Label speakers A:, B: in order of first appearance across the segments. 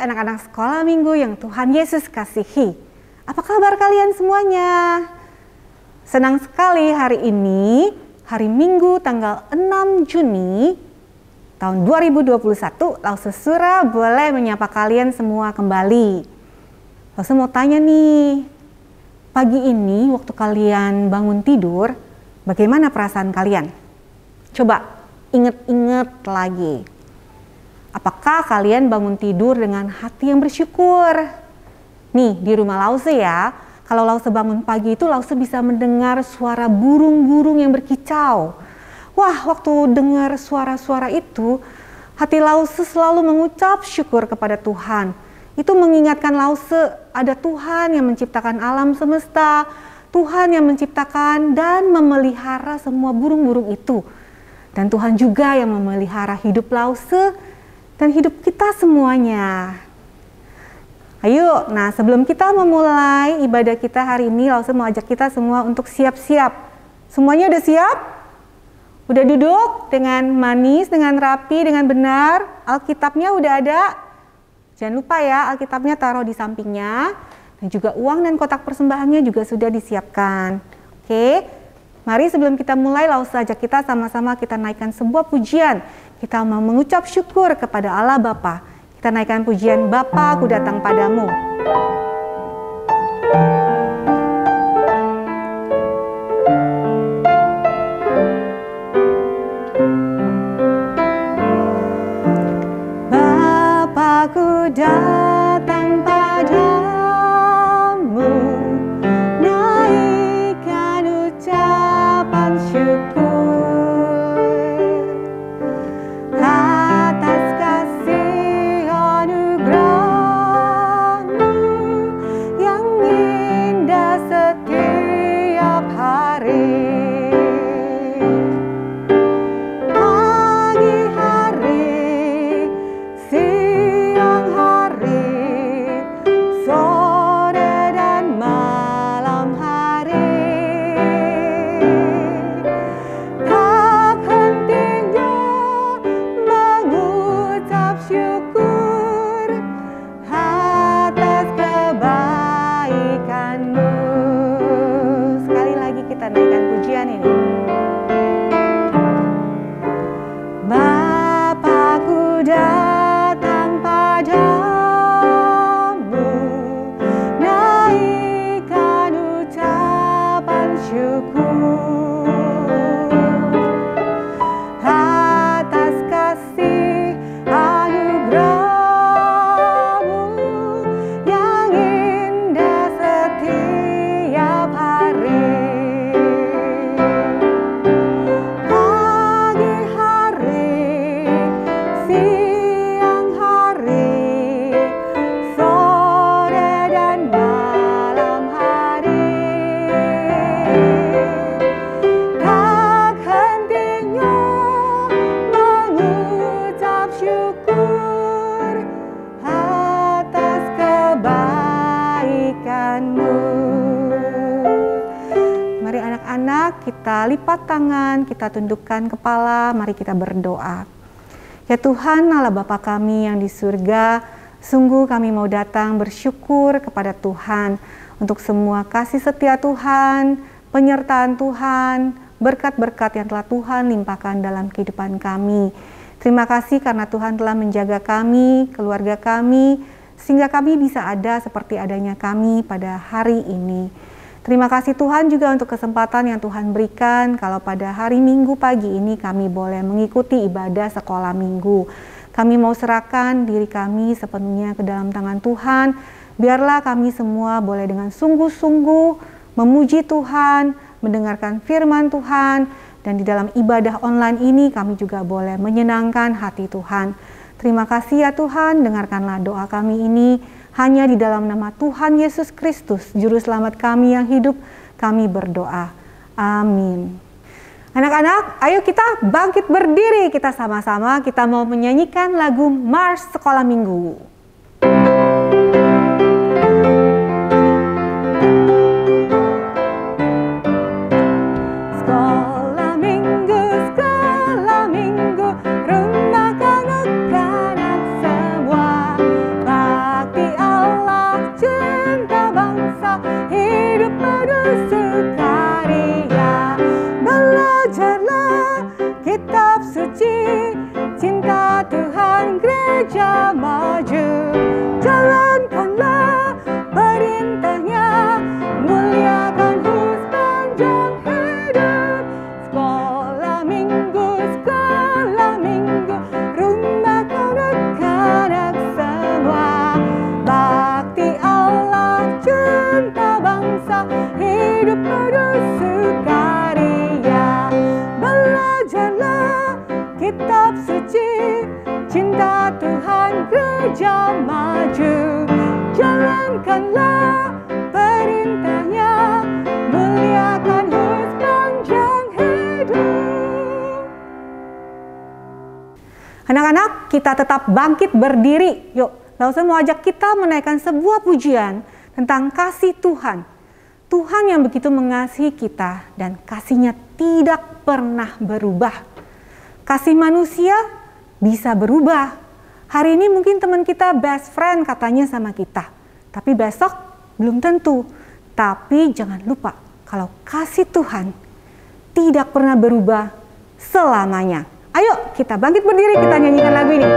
A: anak-anak sekolah minggu yang Tuhan Yesus kasihi. Apa kabar kalian semuanya? Senang sekali hari ini, hari Minggu tanggal 6 Juni tahun 2021, Lause Sura boleh menyapa kalian semua kembali. Lause mau tanya nih, pagi ini waktu kalian bangun tidur, bagaimana perasaan kalian? Coba inget-inget lagi. Apakah kalian bangun tidur dengan hati yang bersyukur? Nih, di rumah Lause ya, kalau Lause bangun pagi itu Lause bisa mendengar suara burung-burung yang berkicau. Wah, waktu dengar suara-suara itu, hati Lause selalu mengucap syukur kepada Tuhan. Itu mengingatkan Lause ada Tuhan yang menciptakan alam semesta, Tuhan yang menciptakan dan memelihara semua burung-burung itu. Dan Tuhan juga yang memelihara hidup Lause dan hidup kita semuanya. Ayo, nah sebelum kita memulai ibadah kita hari ini, Lause mau ajak kita semua untuk siap-siap. Semuanya udah siap? Udah duduk dengan manis, dengan rapi, dengan benar? Alkitabnya udah ada? Jangan lupa ya, Alkitabnya taruh di sampingnya. Dan juga uang dan kotak persembahannya juga sudah disiapkan. Oke, mari sebelum kita mulai, Lause ajak kita sama-sama kita naikkan sebuah pujian. Kita mau mengucap syukur kepada Allah Bapa. Kita naikkan pujian Bapa, Aku Datang Padamu. Bapa, Aku datang padamu, naikkan ucapan syukur. Kita lipat tangan, kita tundukkan kepala, mari kita berdoa. Ya Tuhan, Allah Bapa kami yang di surga, sungguh kami mau datang bersyukur kepada Tuhan untuk semua kasih setia Tuhan, penyertaan Tuhan, berkat-berkat yang telah Tuhan limpahkan dalam kehidupan kami. Terima kasih karena Tuhan telah menjaga kami, keluarga kami, sehingga kami bisa ada seperti adanya kami pada hari ini. Terima kasih Tuhan juga untuk kesempatan yang Tuhan berikan kalau pada hari Minggu pagi ini kami boleh mengikuti ibadah sekolah minggu. Kami mau serahkan diri kami sepenuhnya ke dalam tangan Tuhan. Biarlah kami semua boleh dengan sungguh-sungguh memuji Tuhan, mendengarkan firman Tuhan, dan di dalam ibadah online ini kami juga boleh menyenangkan hati Tuhan. Terima kasih ya Tuhan, dengarkanlah doa kami ini. Hanya di dalam nama Tuhan Yesus Kristus, Juru Selamat kami yang hidup, kami berdoa. Amin. Anak-anak, ayo kita bangkit berdiri. Kita sama-sama, kita mau menyanyikan lagu Mars Sekolah Minggu.
B: Rumah kanak-kanak semua.
A: saja maju, jalankanlah perintahnya, muliakan sepanjang hidup. Anak-anak, kita tetap bangkit berdiri. Yuk, Lause mau ajak kita menaikkan sebuah pujian tentang kasih Tuhan. Tuhan yang begitu mengasihi kita dan kasih-Nya tidak pernah berubah. Kasih manusia bisa berubah. Hari ini mungkin teman kita best friend katanya sama kita, tapi besok belum tentu. Tapi jangan lupa kalau kasih Tuhan tidak pernah berubah selamanya. Ayo kita bangkit berdiri, kita nyanyikan lagu ini.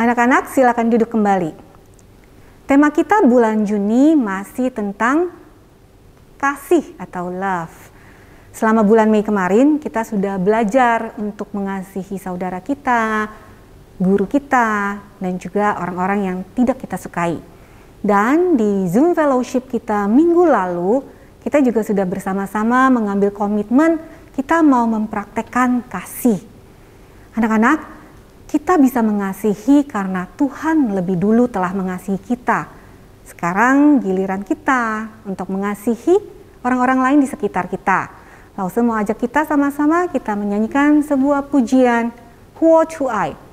A: Anak-anak silakan duduk kembali. Tema kita bulan Juni masih tentang kasih atau love. Selama bulan Mei kemarin kita sudah belajar untuk mengasihi saudara kita, guru kita, dan juga orang-orang yang tidak kita sukai. Dan di Zoom Fellowship kita minggu lalu, kita juga sudah bersama-sama mengambil komitmen kita mau mempraktekkan kasih. Anak-anak, kita bisa mengasihi karena Tuhan lebih dulu telah mengasihi kita. Sekarang giliran kita untuk mengasihi orang-orang lain di sekitar kita. Lause mau ajak kita sama-sama kita menyanyikan sebuah pujian, Who To I.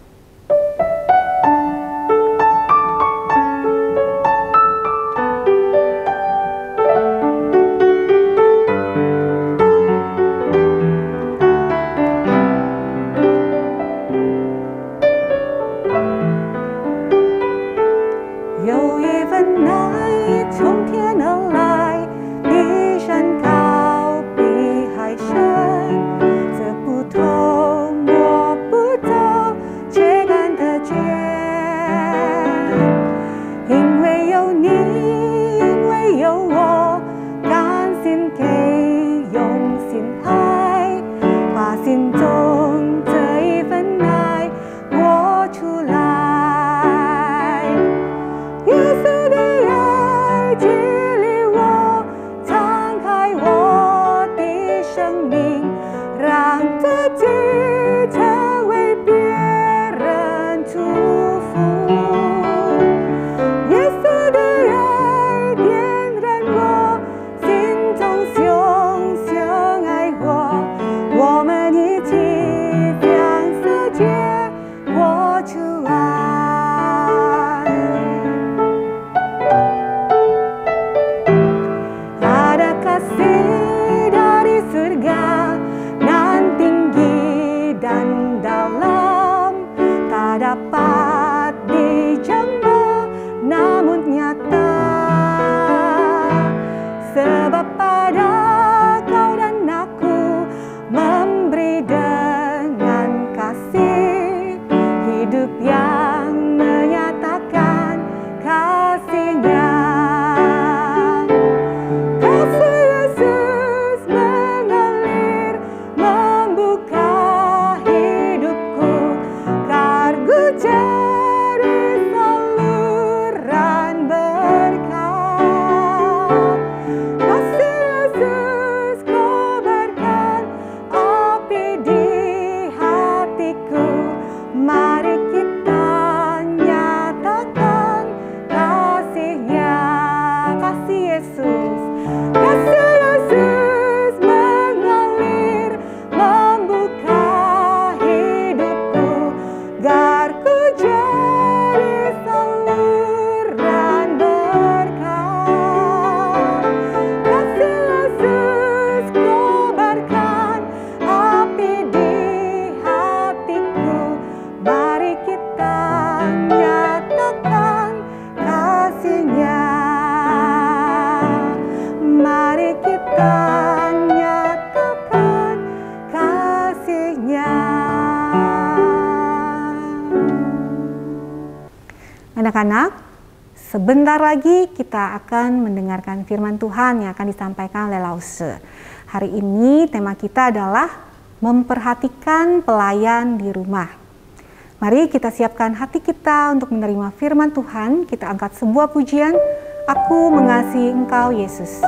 A: Anak-anak, sebentar lagi kita akan mendengarkan firman Tuhan yang akan disampaikan oleh Lause. Hari ini tema kita adalah memperhatikan pelayan di rumah. Mari kita siapkan hati kita untuk menerima firman Tuhan. Kita angkat sebuah pujian, Aku Mengasihi Engkau Yesus.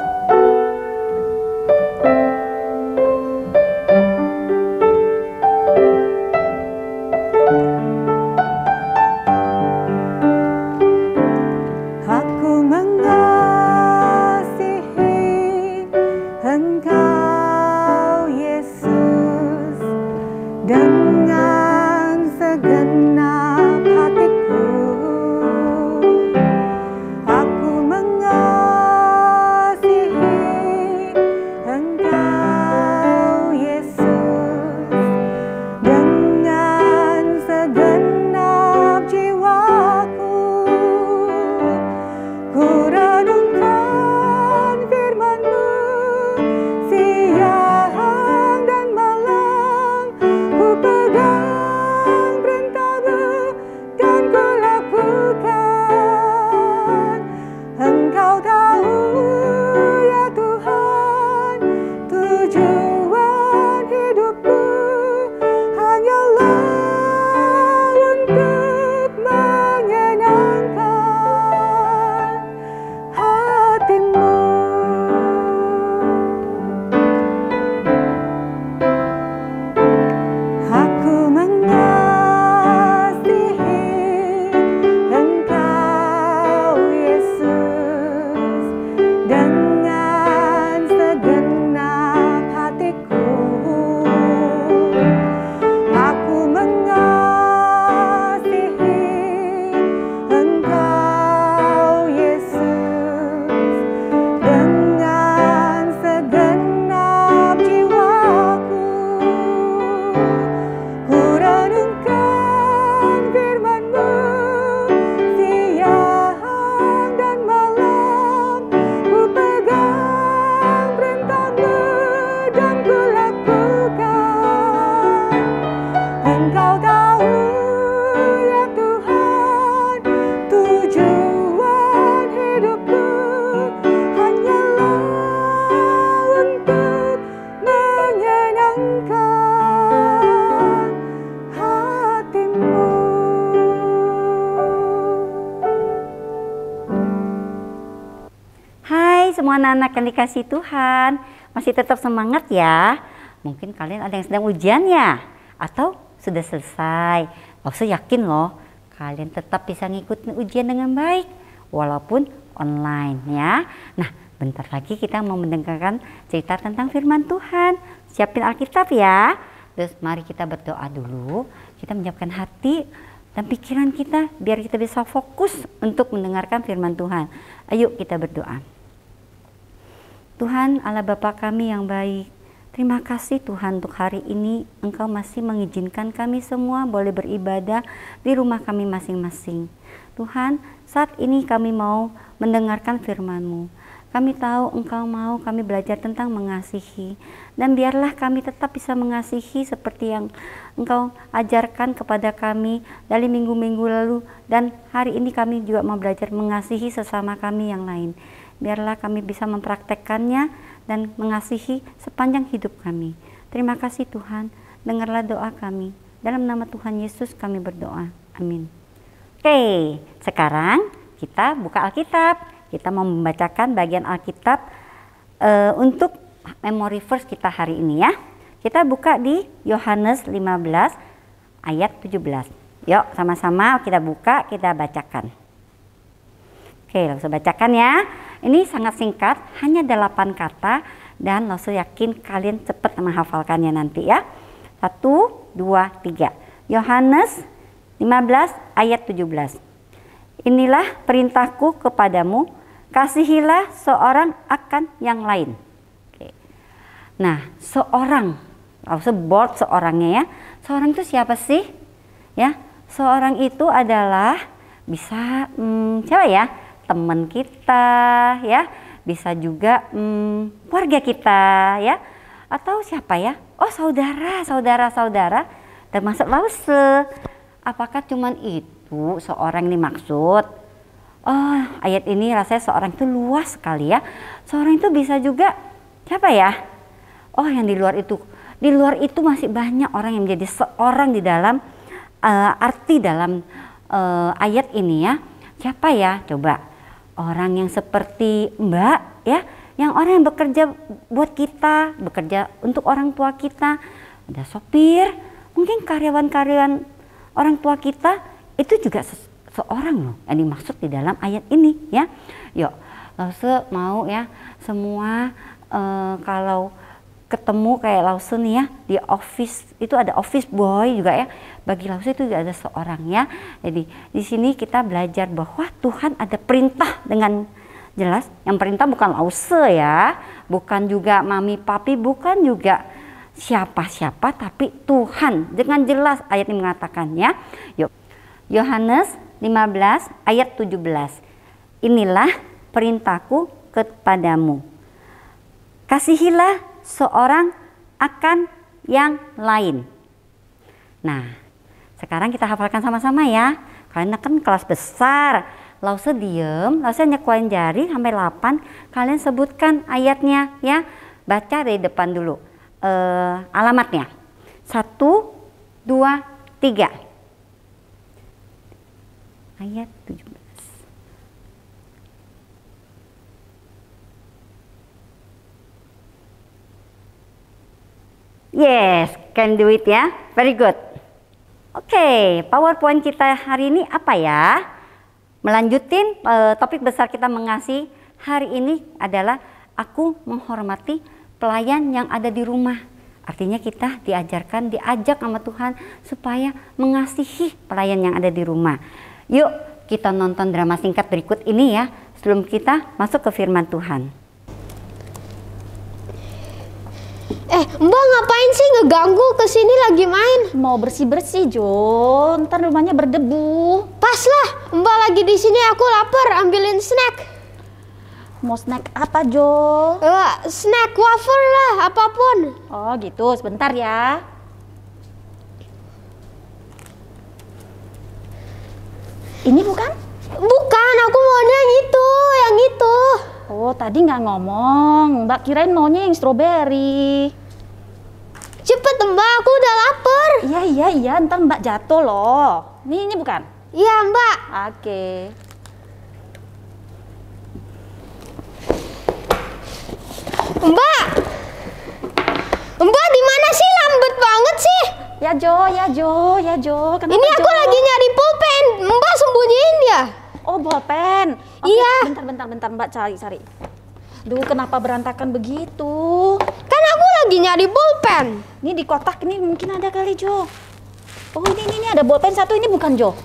B: Semua anak-anak yang dikasih Tuhan, masih tetap semangat ya. Mungkin kalian ada yang sedang ujian ya, atau sudah selesai. Saya yakin loh, kalian tetap bisa ngikutin ujian dengan baik, walaupun online ya. Nah, bentar lagi kita mau mendengarkan cerita tentang firman Tuhan. Siapin Alkitab ya. Terus mari kita berdoa dulu, kita menyiapkan hati dan pikiran kita biar kita bisa fokus untuk mendengarkan firman Tuhan. Ayo kita berdoa. Tuhan Allah Bapa kami yang baik, terima kasih Tuhan untuk hari ini Engkau masih mengizinkan kami semua boleh beribadah di rumah kami masing-masing. Tuhan, saat ini kami mau mendengarkan firman-Mu. Kami tahu Engkau mau kami belajar tentang mengasihi, dan biarlah kami tetap bisa mengasihi seperti yang Engkau ajarkan kepada kami dari minggu-minggu lalu, dan hari ini kami juga mau belajar mengasihi sesama kami yang lain. Biarlah kami bisa mempraktekkannya dan mengasihi sepanjang hidup kami. Terima kasih Tuhan, dengarlah doa kami. Dalam nama Tuhan Yesus kami berdoa. Amin. Oke, sekarang kita buka Alkitab. Kita mau membacakan bagian Alkitab untuk memory verse kita hari ini ya. Kita buka di Yohanes 15 ayat 17. Yuk sama-sama kita buka, kita bacakan. Oke, langsung bacakan ya. Ini sangat singkat, hanya 8 kata dan langsung yakin kalian cepat menghafalkannya nanti ya. 1, 2, 3. Yohanes 15 ayat 17. Inilah perintahku kepadamu, kasihilah seorang akan yang lain. Oke. Nah, seorang, langsung bold seorangnya ya. Seorang itu siapa sih? Ya, seorang itu adalah bisa siapa ya? Teman kita ya, bisa juga keluarga kita ya, atau siapa ya? Saudara termasuk Lause. Apakah cuman itu itu seorang ini maksud. Oh, ayat ini rasanya seorang itu luas sekali ya. Seorang itu bisa juga siapa ya? Oh, yang di luar itu. Di luar itu masih banyak orang yang menjadi seorang di dalam arti dalam ayat ini ya. Siapa ya? Coba. Orang yang seperti Mbak ya, yang orang yang bekerja buat kita, bekerja untuk orang tua kita. Ada sopir, mungkin karyawan-karyawan orang tua kita, itu juga seorang loh yang dimaksud di dalam ayat ini ya. Yuk, Lause mau ya semua kalau ketemu kayak Lause nih ya di office, itu ada office boy juga ya. Bagi Lause itu juga ada seorang ya. Jadi di sini kita belajar bahwa Tuhan ada perintah dengan jelas. Yang perintah bukan Lause ya, bukan juga mami papi, bukan juga siapa-siapa, tapi Tuhan dengan jelas ayat ini mengatakan ya. Yuk, Yohanes 15 ayat 17. Inilah perintahku kepadamu, kasihilah seorang akan yang lain. Nah, sekarang kita hafalkan sama-sama ya, karena kan kelas besar. Lause diem, Lause nyekuain jari sampai 8. Kalian sebutkan ayatnya ya, baca dari depan dulu alamatnya. 1, 2, 3. Ayat 17. Yes, can do it ya. Very good. Oke, PowerPoint kita hari ini apa ya? Melanjutin topik besar kita mengasihi hari ini adalah aku menghormati pelayan yang ada di rumah. Artinya kita diajak sama Tuhan supaya mengasihi pelayan yang ada di rumah. Yuk kita nonton drama singkat berikut ini ya, sebelum kita masuk ke firman Tuhan.
C: Mbak ngapain sih ngeganggu, kesini lagi main?
D: Mau bersih-bersih Jo, ntar rumahnya berdebu.
C: Pas lah, Mbak lagi di sini, aku lapar, ambilin snack.
D: Mau snack apa Jo?
C: Snack wafer lah, apapun.
D: Oh gitu, sebentar ya. Ini bukan?
C: Bukan, aku maunya yang itu.
D: Oh tadi nggak ngomong, Mbak kirain maunya yang stroberi.
C: Cepet Mbak, aku udah lapar.
D: Iya, ntar Mbak jatuh loh. Ini bukan?
C: Iya Mbak.
D: Oke.
C: Mbak di mana sih, lambat banget sih?
D: Ya Jo. Kenapa
C: Ini aku
D: Jo?
C: lagi nyari pulpen, Mbak sembunyiin ya?
D: Oh bolpen. Oke,
C: Iya.
D: Bentar Mbak cari. Duh kenapa berantakan begitu?
C: Kan aku lagi nyari pulpen.
D: Ini di kotak ini mungkin ada kali Jo. Oh ini ada bolpen satu, ini bukan Jo?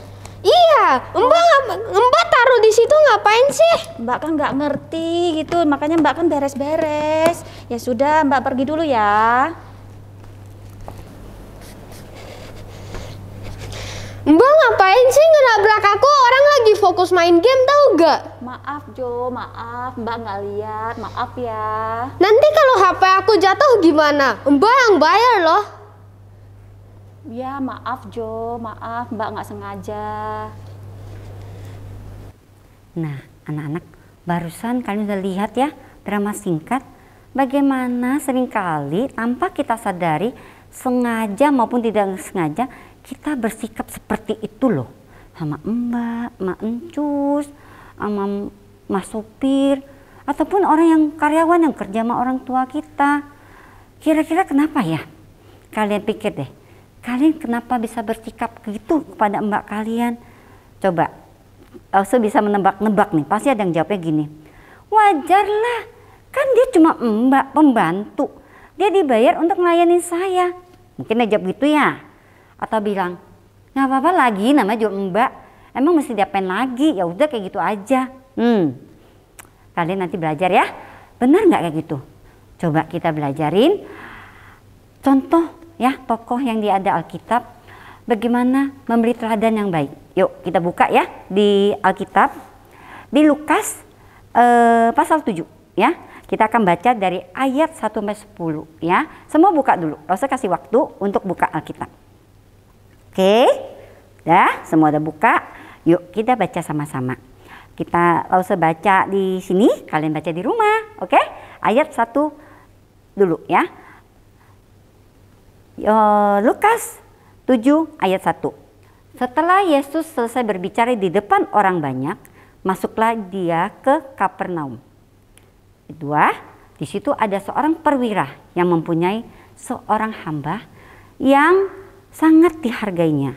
C: Iya, Mbak taruh di situ ngapain sih?
D: Mbak kan nggak ngerti gitu, makanya Mbak kan beres-beres. Ya sudah, Mbak pergi dulu ya.
C: Mbak ngapain sih ngenabrak aku? Orang lagi fokus main game, tahu gak?
D: Maaf Jo, maaf Mbak nggak lihat, maaf ya.
C: Nanti kalau HP aku jatuh gimana? Mbak yang bayar loh.
D: Ya maaf Jo, maaf Mbak nggak sengaja.
B: Nah anak-anak, barusan kalian udah lihat ya drama singkat bagaimana seringkali tanpa kita sadari, sengaja maupun tidak sengaja, kita bersikap seperti itu loh sama Mbak, Mak Encus, sama Mas Sopir, ataupun orang yang karyawan yang kerja sama orang tua kita. Kira-kira kenapa ya? Kalian pikir deh, kalian kenapa bisa bersikap gitu kepada Mbak kalian? Coba, Lause bisa menebak-nebak nih, pasti ada yang jawabnya gini. Wajarlah, kan dia cuma Mbak pembantu, dia dibayar untuk melayani saya. Mungkin dia jawab gitu ya. Atau bilang, nggak apa-apa lagi, namanya juga Mbak, emang mesti diapain lagi, ya udah kayak gitu aja. Kalian nanti belajar ya, benar nggak kayak gitu? Coba kita belajarin contoh ya tokoh yang ada Alkitab, bagaimana memberi teladan yang baik. Yuk kita buka ya di Alkitab, di Lukas pasal 7 ya. Kita akan baca dari ayat 1-10 ya. Semua buka dulu, Lause kasih waktu untuk buka Alkitab. Oke, Dah, semua udah buka. Yuk kita baca sama-sama. Kita gak usah baca di sini, kalian baca di rumah, oke? Ayat 1 dulu ya. Lukas 7 ayat 1. Setelah Yesus selesai berbicara di depan orang banyak, masuklah dia ke Kapernaum. Kedua, di situ ada seorang perwira yang mempunyai seorang hamba yang sangat dihargainya.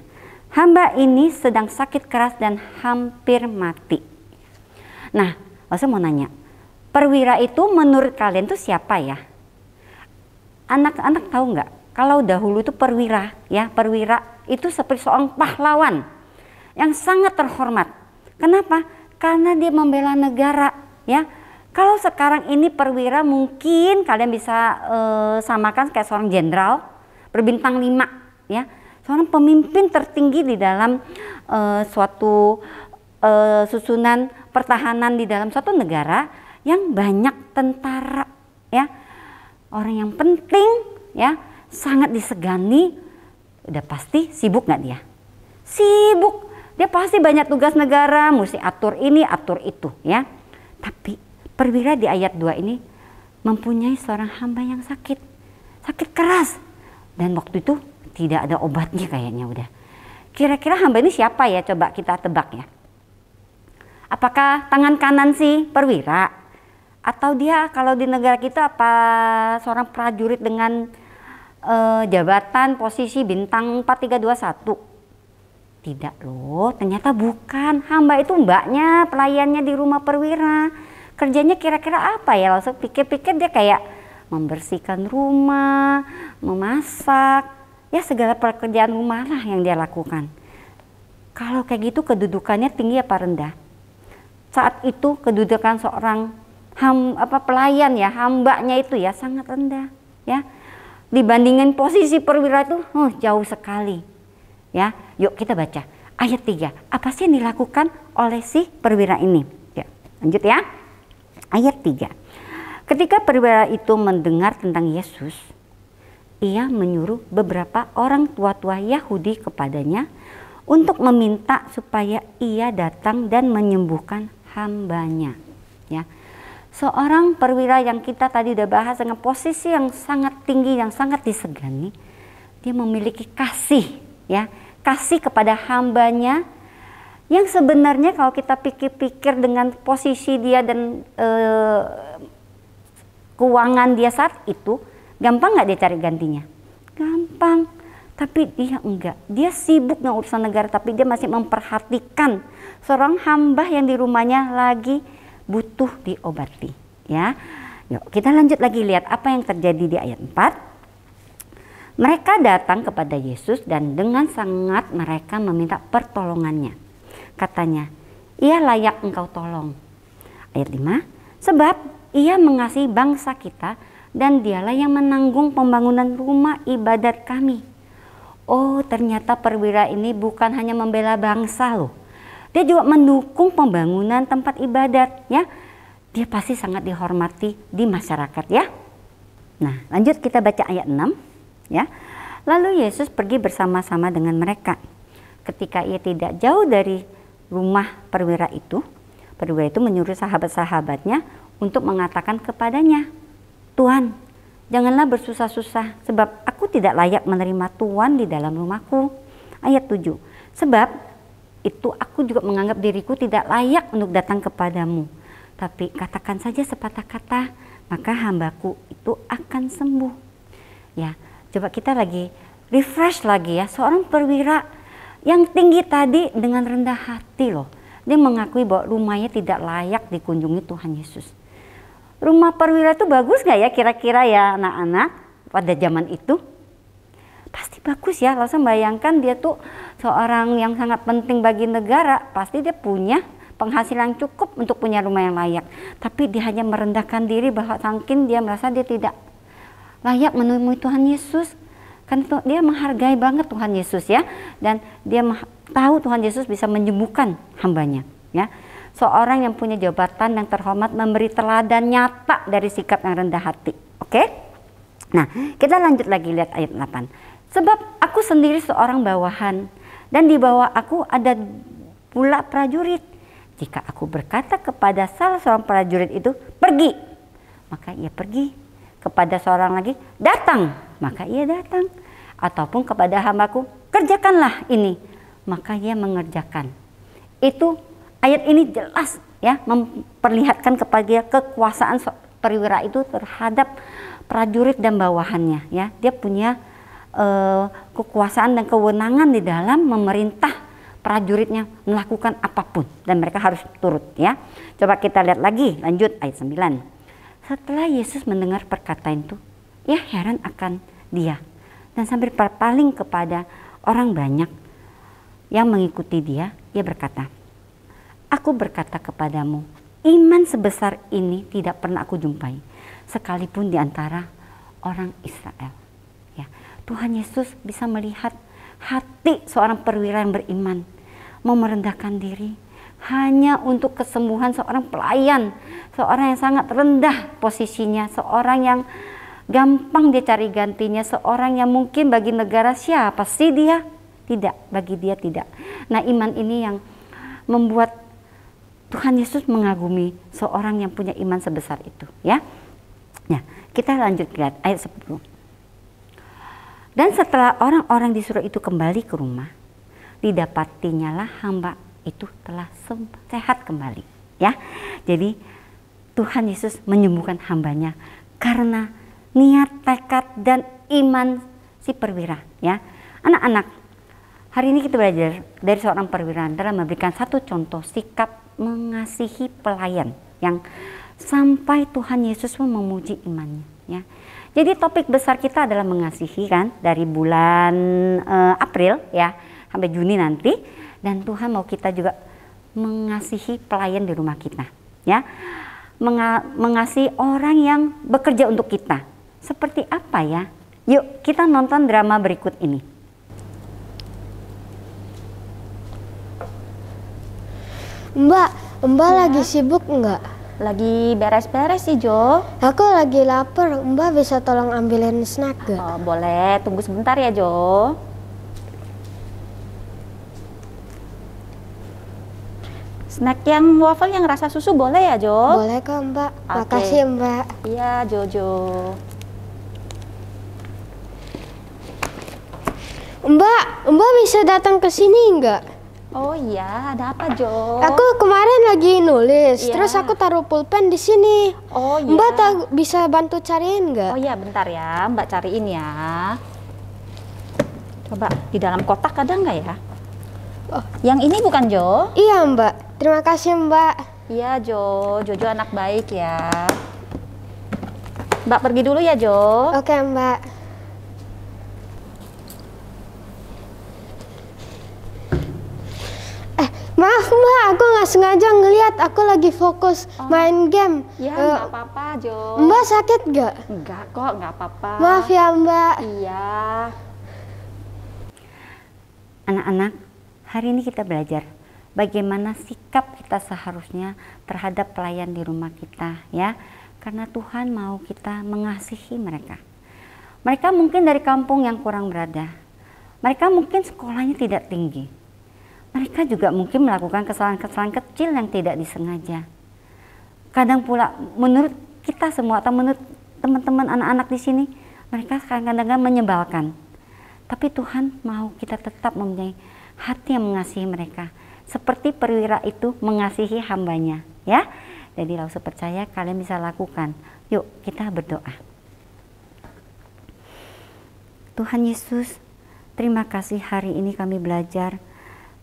B: Hamba ini sedang sakit keras dan hampir mati. Nah, saya mau nanya, perwira itu menurut kalian tuh siapa ya? Anak-anak tahu nggak? Kalau dahulu itu perwira, ya perwira itu seperti seorang pahlawan yang sangat terhormat. Kenapa? Karena dia membela negara, ya. Kalau sekarang ini perwira mungkin kalian bisa samakan kayak seorang jenderal berbintang 5, ya. Seorang pemimpin tertinggi di dalam suatu susunan pertahanan di dalam suatu negara yang banyak tentara, ya. Orang yang penting, ya, sangat disegani. Udah pasti sibuk nggak dia? Sibuk. Dia pasti banyak tugas negara, mesti atur ini, atur itu, ya. Tapi perwira di ayat 2 ini mempunyai seorang hamba yang sakit keras. Dan waktu itu tidak ada obatnya kayaknya udah. Kira-kira hamba ini siapa ya? Coba kita tebak ya. Apakah tangan kanan si perwira? Atau dia kalau di negara kita apa seorang prajurit dengan jabatan posisi bintang 4321? Tidak loh, ternyata bukan. Hamba itu mbaknya, pelayannya di rumah perwira. Kerjanya kira-kira apa ya? Langsung pikir-pikir dia kayak membersihkan rumah, memasak, ya segala pekerjaan rumah lah yang dia lakukan. Kalau kayak gitu kedudukannya tinggi apa rendah? Saat itu kedudukan seorang pelayan ya, hambanya itu ya sangat rendah, ya. Dibandingin posisi perwira itu jauh sekali, ya. Yuk kita baca ayat 3. Apa sih yang dilakukan oleh si perwira ini? Ya, lanjut ya. Ayat 3. Ketika perwira itu mendengar tentang Yesus, ia menyuruh beberapa orang tua-tua Yahudi kepadanya untuk meminta supaya ia datang dan menyembuhkan hambanya, ya. Seorang perwira yang kita tadi udah bahas dengan posisi yang sangat tinggi, yang sangat disegani, dia memiliki kasih, ya, kasih kepada hambanya yang sebenarnya kalau kita pikir-pikir dengan posisi dia dan keuangan dia saat itu, gampang nggak dia cari gantinya? Gampang. Tapi dia enggak, dia sibuk dengan urusan negara, tapi dia masih memperhatikan seorang hamba yang di rumahnya lagi butuh diobati, ya. Yuk kita lanjut lagi lihat apa yang terjadi di ayat 4. Mereka datang kepada Yesus dan dengan sangat mereka meminta pertolongannya. Katanya, ia layak engkau tolong. Ayat 5, sebab ia mengasihi bangsa kita dan dialah yang menanggung pembangunan rumah ibadat kami. Oh, ternyata perwira ini bukan hanya membela bangsa loh. Dia juga mendukung pembangunan tempat ibadat, ya. Dia pasti sangat dihormati di masyarakat, ya. Nah, lanjut kita baca ayat 6, ya. Lalu Yesus pergi bersama-sama dengan mereka. Ketika ia tidak jauh dari rumah perwira itu menyuruh sahabat-sahabatnya untuk mengatakan kepadanya, "Tuhan, janganlah bersusah-susah, sebab aku tidak layak menerima Tuhan di dalam rumahku." Ayat 7, sebab itu aku juga menganggap diriku tidak layak untuk datang kepadamu. Tapi katakan saja sepatah kata, maka hambaku itu akan sembuh. Ya, coba kita lagi refresh lagi ya. Seorang perwira yang tinggi tadi dengan rendah hati loh. Dia mengakui bahwa rumahnya tidak layak dikunjungi Tuhan Yesus. Rumah perwira itu bagus gak ya kira-kira ya anak-anak pada zaman itu? Pasti bagus ya. Langsung bayangkan dia tuh seorang yang sangat penting bagi negara. Pasti dia punya penghasilan cukup untuk punya rumah yang layak. Tapi dia hanya merendahkan diri bahwa saking dia merasa dia tidak layak menemui Tuhan Yesus. Karena dia menghargai banget Tuhan Yesus ya. Dan dia tahu Tuhan Yesus bisa menyembuhkan hambanya ya. Seorang yang punya jabatan yang terhormat memberi teladan nyata dari sikap yang rendah hati. Oke? Nah, kita lanjut lagi lihat ayat 8. Sebab aku sendiri seorang bawahan dan di bawah aku ada pula prajurit. Jika aku berkata kepada salah seorang prajurit itu, pergi, maka ia pergi. Kepada seorang lagi, datang, maka ia datang. Ataupun kepada hambaku, kerjakanlah ini, maka ia mengerjakan. Itu ayat ini jelas ya, memperlihatkan kepada kekuasaan perwira itu terhadap prajurit dan bawahannya ya. Dia punya kekuasaan dan kewenangan di dalam memerintah prajuritnya melakukan apapun dan mereka harus turut ya. Coba kita lihat lagi, lanjut ayat 9. Setelah Yesus mendengar perkataan itu, ia heran akan dia dan sambil berpaling kepada orang banyak yang mengikuti dia, ia berkata, aku berkata kepadamu, iman sebesar ini tidak pernah aku jumpai sekalipun di antara orang Israel. Ya, Tuhan Yesus bisa melihat hati seorang perwira yang beriman, mau merendahkan diri hanya untuk kesembuhan seorang pelayan, seorang yang sangat rendah posisinya, seorang yang gampang dia cari gantinya, seorang yang mungkin bagi negara siapa sih dia? Tidak, bagi dia tidak. Nah, iman ini yang membuat Tuhan Yesus mengagumi seorang yang punya iman sebesar itu ya. Nah, kita lanjut lihat ayat 10. Dan setelah orang-orang di surga itu kembali ke rumah, didapatinya lah hamba itu telah sehat kembali ya. Jadi Tuhan Yesus menyembuhkan hambanya karena niat, tekad dan iman si perwira ya. Anak-anak, hari ini kita belajar dari seorang perwira dalam memberikan satu contoh sikap mengasihi pelayan yang sampai Tuhan Yesus pun memuji imannya ya. Jadi topik besar kita adalah mengasihi kan, dari bulan April ya sampai Juni nanti, dan Tuhan mau kita juga mengasihi pelayan di rumah kita ya. Mengasihi orang yang bekerja untuk kita. Seperti apa ya? Yuk kita nonton drama berikut ini.
C: Mbak lagi sibuk enggak?
D: Lagi beres-beres sih, Jo.
C: Aku lagi lapar, Mbak bisa tolong ambilin snack gak?
D: Oh, boleh, tunggu sebentar ya, Jo. Snack yang waffle yang rasa susu boleh ya, Jo?
C: Boleh kok, Mbak.
D: Oke.
C: Makasih, Mbak.
D: Iya, Jojo.
C: Mbak bisa datang ke sini enggak?
D: Oh iya, ada apa, Jo?
C: Aku kemarin lagi nulis,
D: Iya.
C: terus aku taruh pulpen di sini.
D: Oh iya.
C: Mbak bisa bantu cariin nggak?
D: Oh iya, bentar ya, Mbak cariin ya. Coba di dalam kotak ada nggak ya?
C: Oh.
D: Yang ini bukan, Jo?
C: Iya, Mbak. Terima kasih, Mbak.
D: Iya, Jo. Jojo anak baik ya. Mbak pergi dulu ya, Jo.
C: Oke, Mbak. Maaf, Mbak. Aku nggak sengaja ngelihat. Aku lagi fokus main game.
D: Ya, nggak apa-apa, Jo.
C: Mbak sakit nggak?
D: Enggak kok, nggak apa-apa.
C: Maaf ya, Mbak.
D: Iya.
B: Anak-anak, hari ini kita belajar bagaimana sikap kita seharusnya terhadap pelayan di rumah kita ya. Karena Tuhan mau kita mengasihi mereka. Mereka mungkin dari kampung yang kurang berada. Mereka mungkin sekolahnya tidak tinggi. Mereka juga mungkin melakukan kesalahan-kesalahan kecil yang tidak disengaja. Kadang pula menurut kita semua atau menurut teman-teman anak-anak di sini, mereka kadang-kadang menyebalkan. Tapi Tuhan mau kita tetap mempunyai hati yang mengasihi mereka. Seperti perwira itu mengasihi hambanya ya. Jadi langsung percaya kalian bisa lakukan. Yuk kita berdoa. Tuhan Yesus, terima kasih hari ini kami belajar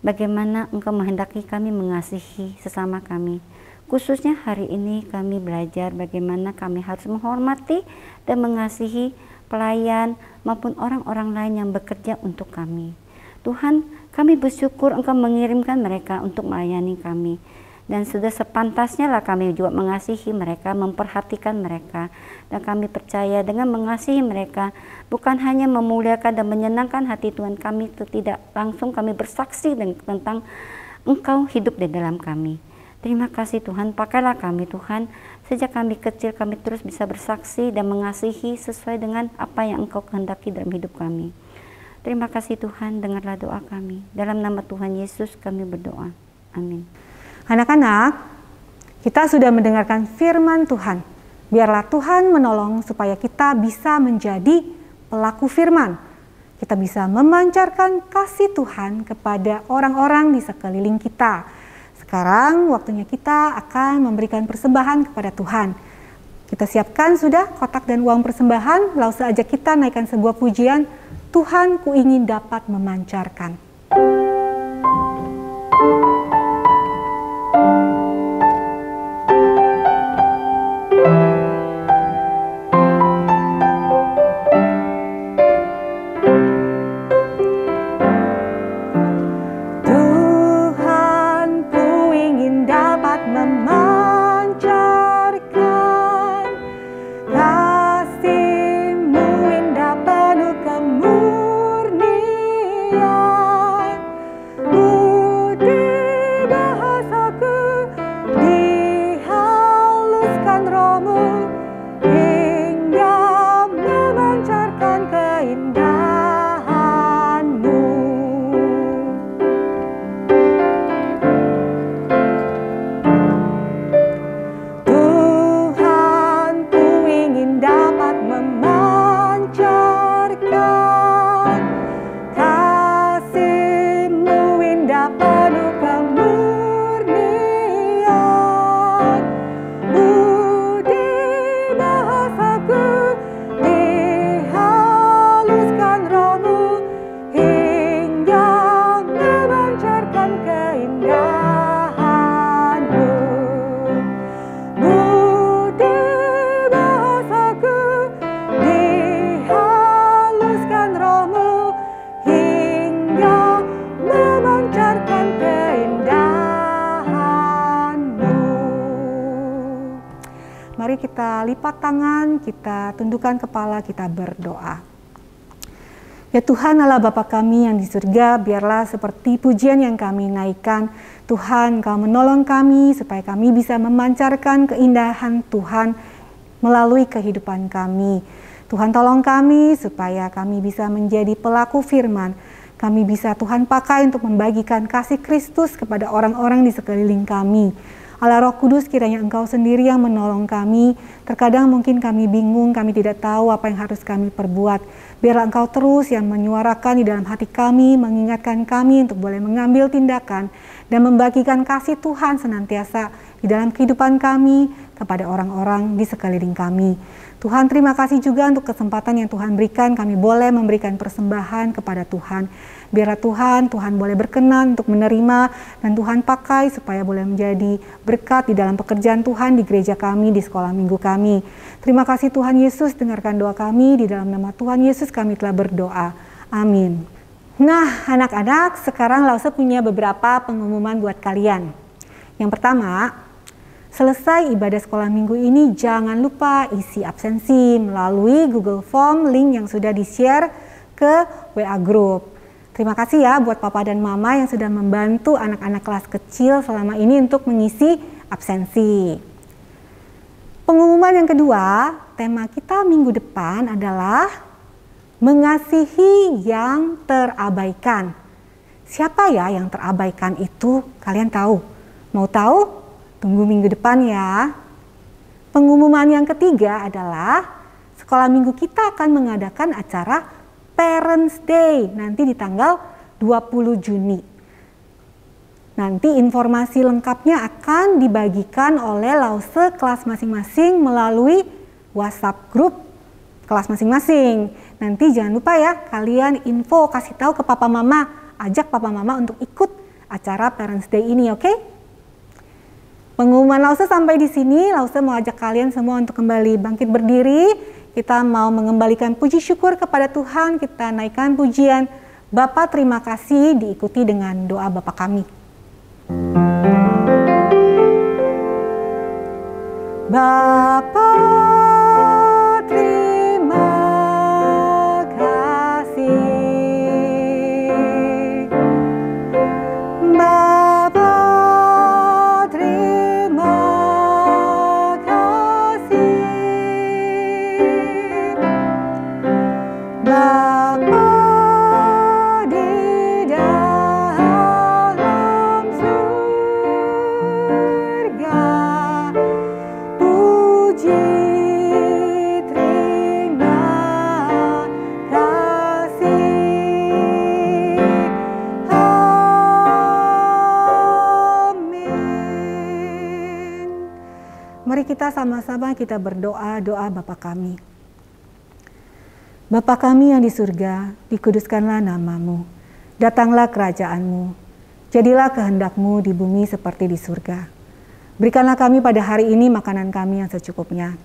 B: bagaimana Engkau menghendaki kami mengasihi sesama kami. Khususnya hari ini kami belajar bagaimana kami harus menghormati dan mengasihi pelayan maupun orang-orang lain yang bekerja untuk kami. Tuhan, kami bersyukur Engkau mengirimkan mereka untuk melayani kami. Dan sudah sepantasnya lah kami juga mengasihi mereka, memperhatikan mereka. Dan kami percaya dengan mengasihi mereka, bukan hanya memuliakan dan menyenangkan hati Tuhan kami, itu tidak langsung kami bersaksi tentang Engkau hidup di dalam kami. Terima kasih Tuhan, pakailah kami Tuhan. Sejak kami kecil kami terus bisa bersaksi dan mengasihi sesuai dengan apa yang Engkau kehendaki dalam hidup kami. Terima kasih Tuhan, dengarlah doa kami. Dalam nama Tuhan Yesus kami berdoa. Amin.
A: Anak-anak, kita sudah mendengarkan firman Tuhan. Biarlah Tuhan menolong supaya kita bisa menjadi pelaku firman. Kita bisa memancarkan kasih Tuhan kepada orang-orang di sekeliling kita. Sekarang waktunya kita akan memberikan persembahan kepada Tuhan. Kita siapkan sudah kotak dan uang persembahan, lalu saja kita naikkan sebuah pujian, Tuhan ku ingin dapat memancarkan. Mari kita lipat tangan, kita tundukkan kepala, kita berdoa. Ya Tuhan Allah Bapa kami yang di surga, biarlah seperti pujian yang kami naikkan, Tuhan Engkau menolong kami supaya kami bisa memancarkan keindahan Tuhan melalui kehidupan kami. Tuhan tolong kami supaya kami bisa menjadi pelaku firman. Kami bisa Tuhan pakai untuk membagikan kasih Kristus kepada orang-orang di sekeliling kami. Allah Roh Kudus, kiranya Engkau sendiri yang menolong kami. Terkadang mungkin kami bingung, kami tidak tahu apa yang harus kami perbuat. Biarlah Engkau terus yang menyuarakan di dalam hati kami, mengingatkan kami untuk boleh mengambil tindakan dan membagikan kasih Tuhan senantiasa di dalam kehidupan kami kepada orang-orang di sekeliling kami. Tuhan, terima kasih juga untuk kesempatan yang Tuhan berikan, kami boleh memberikan persembahan kepada Tuhan. Biarlah Tuhan boleh berkenan untuk menerima dan Tuhan pakai supaya boleh menjadi berkat di dalam pekerjaan Tuhan di gereja kami, di sekolah minggu kami. Terima kasih Tuhan Yesus, dengarkan doa kami, di dalam nama Tuhan Yesus kami telah berdoa. Amin. Nah anak-anak, sekarang Lause punya beberapa pengumuman buat kalian. Yang pertama, selesai ibadah sekolah minggu ini jangan lupa isi absensi melalui Google Form, link yang sudah di-share ke WA Group. Terima kasih ya buat papa dan mama yang sudah membantu anak-anak kelas kecil selama ini untuk mengisi absensi. Pengumuman yang kedua, tema kita minggu depan adalah mengasihi yang terabaikan. Siapa ya yang terabaikan itu? Kalian tahu? Mau tahu? Tunggu minggu depan ya. Pengumuman yang ketiga adalah sekolah minggu kita akan mengadakan acara Parents Day nanti di tanggal 20 Juni. Nanti informasi lengkapnya akan dibagikan oleh Lause kelas masing-masing melalui WhatsApp grup kelas masing-masing. Nanti jangan lupa ya, kalian info kasih tahu ke papa mama, ajak papa mama untuk ikut acara Parents Day ini, oke? Pengumuman Lause sampai di sini. Lause mau ajak kalian semua untuk kembali bangkit berdiri. Kita mau mengembalikan puji syukur kepada Tuhan. Kita naikkan pujian Bapa terima kasih diikuti dengan doa Bapa kami. Bapa terima kasih. Bapa terima kasih. Bapa Mari kita sama-sama kita berdoa doa Bapa kami. Bapa kami yang di surga, dikuduskanlah namamu. Datanglah kerajaanmu. Jadilah kehendak-Mu di bumi seperti di surga. Berikanlah kami pada hari ini makanan kami yang secukupnya.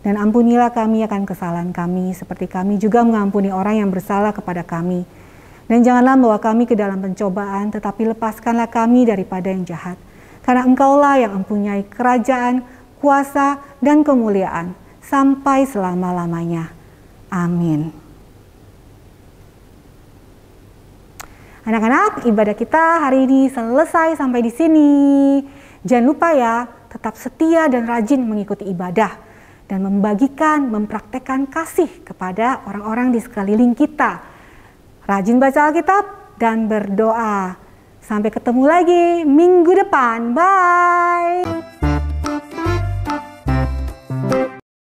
A: Dan ampunilah kami akan kesalahan kami, seperti kami juga mengampuni orang yang bersalah kepada kami. Dan janganlah membawa kami ke dalam pencobaan, tetapi lepaskanlah kami daripada yang jahat. Karena Engkaulah yang mempunyai kerajaan, kuasa, dan kemuliaan sampai selama-lamanya. Amin. Anak-anak, ibadah kita hari ini selesai sampai di sini. Jangan lupa ya, tetap setia dan rajin mengikuti ibadah dan membagikan, mempraktekkan kasih kepada orang-orang di sekeliling kita. Rajin baca Alkitab dan berdoa. Sampai ketemu lagi minggu depan. Bye.